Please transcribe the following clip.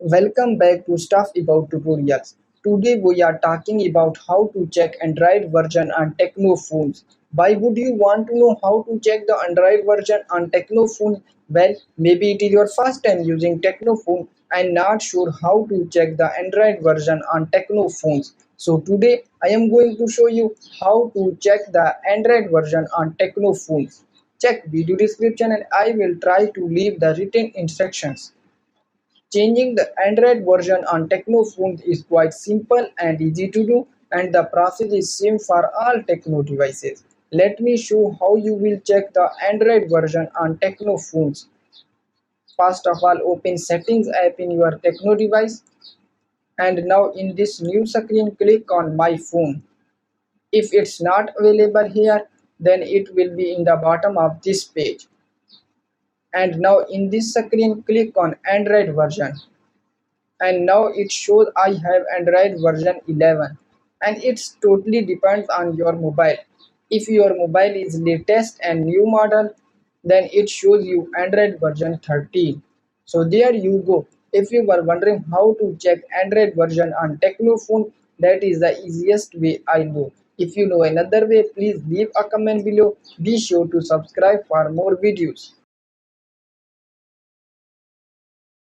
Welcome back to Stuff About Tutorials. Today we are talking about how to check Android version on Tecno phones. Why would you want to know how to check the Android version on Tecno phone? Well, maybe it is your first time using Tecno phone and not sure how to check the Android version on Tecno phones. So today I am going to show you how to check the Android version on Tecno phones. Check video description and I will try to leave the written instructions. Changing the Android version on Tecno phones is quite simple and easy to do, and the process is same for all Tecno devices. Let me show how you will check the Android version on Tecno phones. First of all, open Settings app in your Tecno device, and now in this new screen click on My Phone. If it's not available here, then it will be in the bottom of this page. And now in this screen click on Android version, and now it shows I have Android version 11, and it's totally depends on your mobile. If your mobile is latest and new model, then it shows you Android version 13. So there you go. If you were wondering how to check Android version on Tecno phone, that is the easiest way I know. If you know another way, please leave a comment below. Be sure to subscribe for more videos.